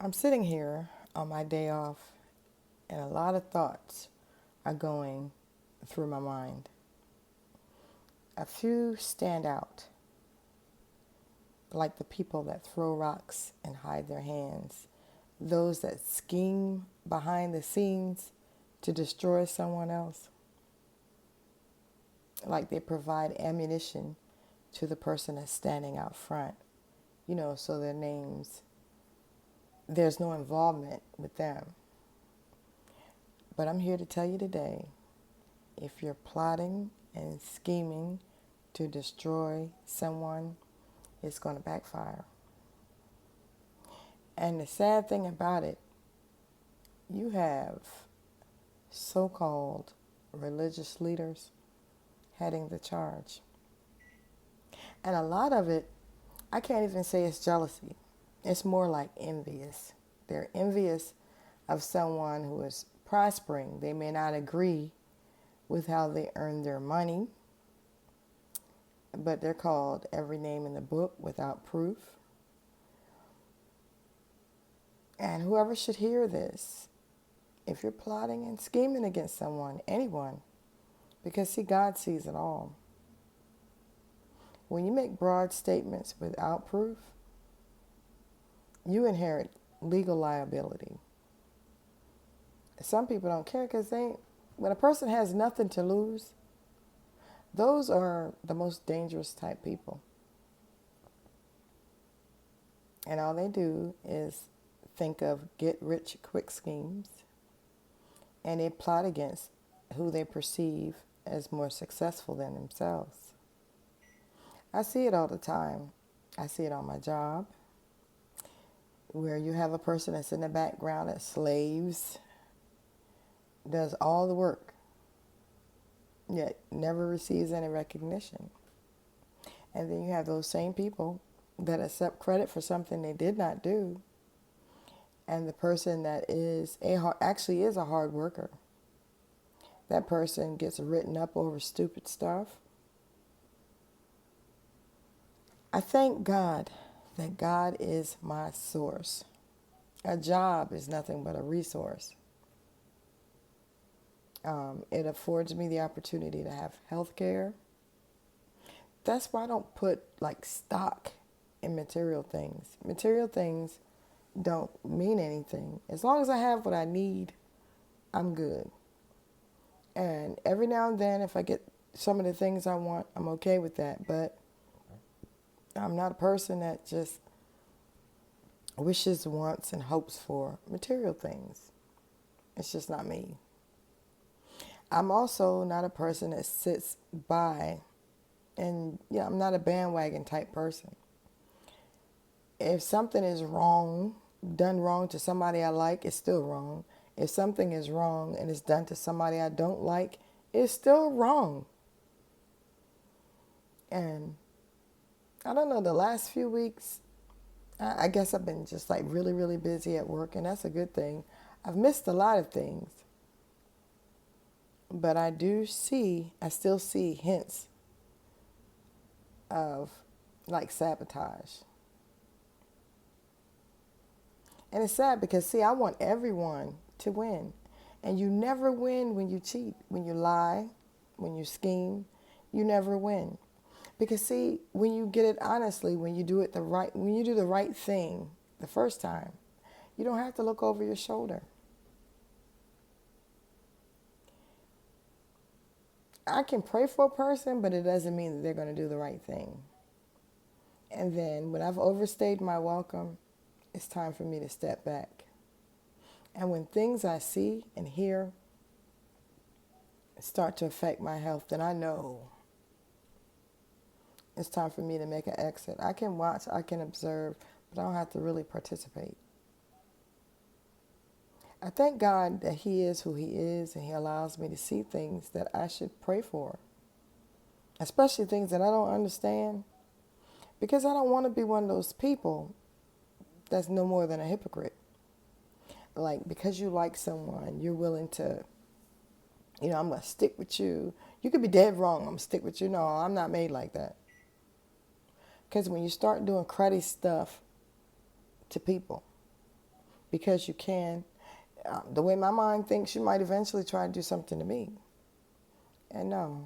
I'm sitting here on my day off, and a lot of thoughts are going through my mind. A few stand out, like the people that throw rocks and hide their hands, those that scheme behind the scenes to destroy someone else, like they provide ammunition to the person that's standing out front, so their names, there's no involvement with them. But I'm here to tell you today, if you're plotting and scheming to destroy someone, it's going to backfire. And the sad thing about it, you have so-called religious leaders heading the charge. And a lot of it, I can't even say it's jealousy. It's more like envious. They're envious of someone who is prospering. They may not agree with how they earn their money, but they're called every name in the book without proof. And whoever should hear this, if you're plotting and scheming against someone, anyone, because see, God sees it all. When you make broad statements without proof, you inherit legal liability. Some people don't care because when a person has nothing to lose, those are the most dangerous type people. And all they do is think of get rich quick schemes, and they plot against who they perceive as more successful than themselves. I see it all the time. I see it on my job, where you have a person that's in the background that slaves, does all the work, yet never receives any recognition. And then you have those same people that accept credit for something they did not do. And the person that actually is a hard worker, that person gets written up over stupid stuff. I thank God that God is my source. A job is nothing but a resource. It affords me the opportunity to have health care. That's why I don't put like stock in material things. Material things don't mean anything. As long as I have what I need, I'm good. And every now and then, if I get some of the things I want, I'm okay with that. But I'm not a person that just wishes, wants, and hopes for material things. It's just not me. I'm also not a person that sits by and, I'm not a bandwagon type person. If something is wrong, done wrong to somebody I like, it's still wrong. If something is wrong and it's done to somebody I don't like, it's still wrong. And I don't know, the last few weeks, I guess I've been just like really, really busy at work, and that's a good thing. I've missed a lot of things. But I still see hints of like sabotage. And it's sad because, see, I want everyone to win. And you never win when you cheat, when you lie, when you scheme. You never win. Because, see, when you get it honestly, when you do the right thing the first time, you don't have to look over your shoulder. I can pray for a person, but it doesn't mean that they're going to do the right thing. And then when I've overstayed my welcome, it's time for me to step back. And when things I see and hear start to affect my health, then I know it's time for me to make an exit. I can watch, I can observe, but I don't have to really participate. I thank God that He is who He is, and He allows me to see things that I should pray for, especially things that I don't understand, because I don't want to be one of those people that's no more than a hypocrite. Like, because you like someone, you're willing to, I'm going to stick with you. You could be dead wrong. I'm going to stick with you. No, I'm not made like that. Because when you start doing cruddy stuff to people, because you can. The way my mind thinks, you might eventually try to do something to me. And no,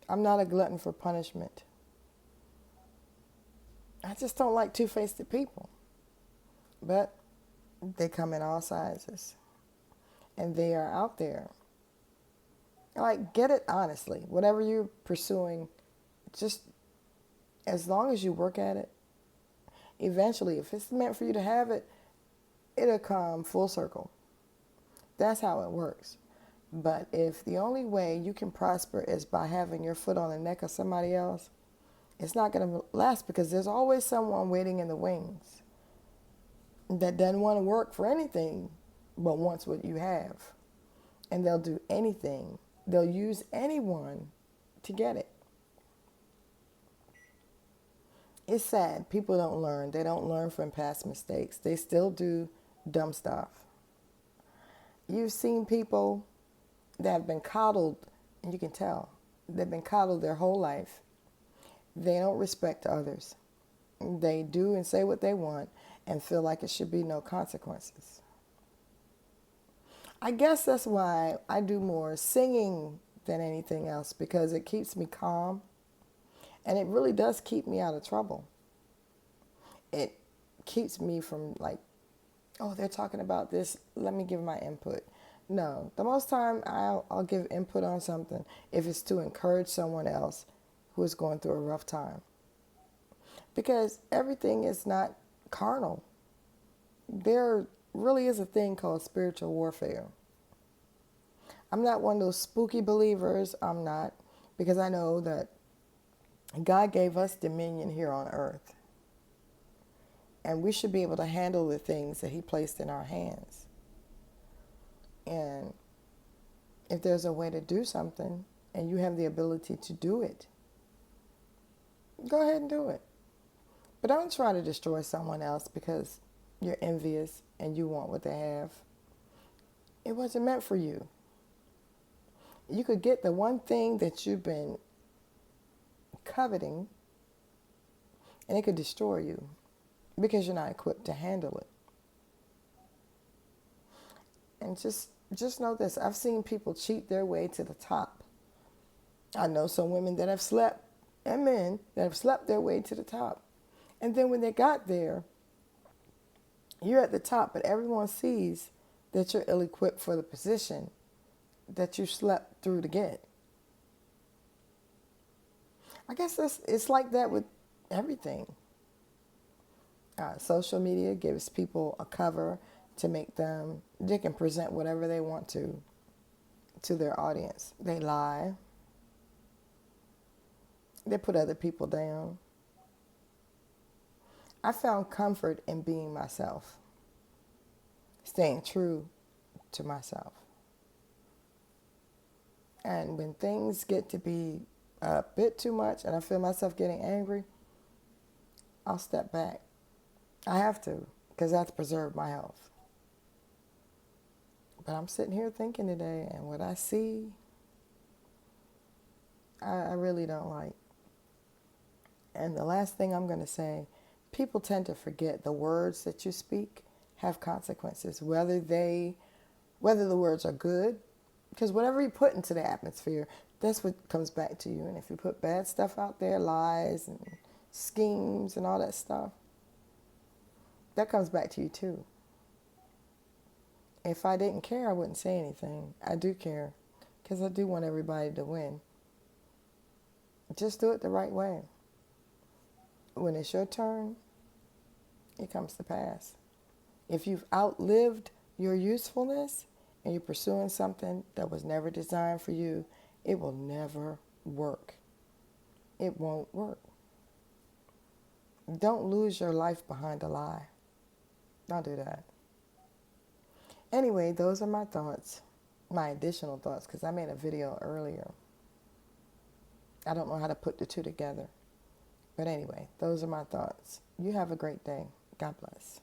I'm not a glutton for punishment. I just don't like two-faced people. But they come in all sizes. And they are out there. Like, get it honestly. Whatever you're pursuing, just as long as you work at it, eventually, if it's meant for you to have it, it'll come full circle. That's how it works. But if the only way you can prosper is by having your foot on the neck of somebody else, it's not going to last, because there's always someone waiting in the wings that doesn't want to work for anything but wants what you have. And they'll do anything. They'll use anyone to get it. It's sad. People don't learn. They don't learn from past mistakes. They still do dumb stuff. You've seen people that have been coddled, and you can tell. They've been coddled their whole life. They don't respect others. They do and say what they want and feel like it should be no consequences. I guess that's why I do more singing than anything else, because it keeps me calm, and it really does keep me out of trouble. It keeps me from like, oh, they're talking about this, let me give my input. No, the most time I'll give input on something if it's to encourage someone else who is going through a rough time. Because everything is not carnal. There really is a thing called spiritual warfare. I'm not one of those spooky believers. I'm not, because I know that God gave us dominion here on earth. And we should be able to handle the things that he placed in our hands. And if there's a way to do something and you have the ability to do it, go ahead and do it. But don't try to destroy someone else because you're envious and you want what they have. It wasn't meant for you. You could get the one thing that you've been coveting, and it could destroy you because you're not equipped to handle it. And just know this. I've seen people cheat their way to the top. I know some women that have slept, and men that have slept their way to the top. And then when they got there, you're at the top, but everyone sees that you're ill-equipped for the position that you slept through to get. I guess it's like that with everything. Social media gives people a cover to make them, they can present whatever they want to their audience. They lie. They put other people down. I found comfort in being myself, staying true to myself. And when things get to be a bit too much and I feel myself getting angry, I'll step back. I have to, because I have to preserve my health. But I'm sitting here thinking today, and what I see, I really don't like. And the last thing I'm going to say, people tend to forget the words that you speak have consequences, whether the words are good, because whatever you put into the atmosphere, that's what comes back to you. And if you put bad stuff out there, lies and schemes and all that stuff, that comes back to you too. If I didn't care, I wouldn't say anything. I do care, because I do want everybody to win. Just do it the right way. When it's your turn, it comes to pass. If you've outlived your usefulness and you're pursuing something that was never designed for you, it will never work. It won't work. Don't lose your life behind a lie. Don't do that. Anyway, those are my thoughts, my additional thoughts, because I made a video earlier. I don't know how to put the two together. But anyway, those are my thoughts. You have a great day. God bless.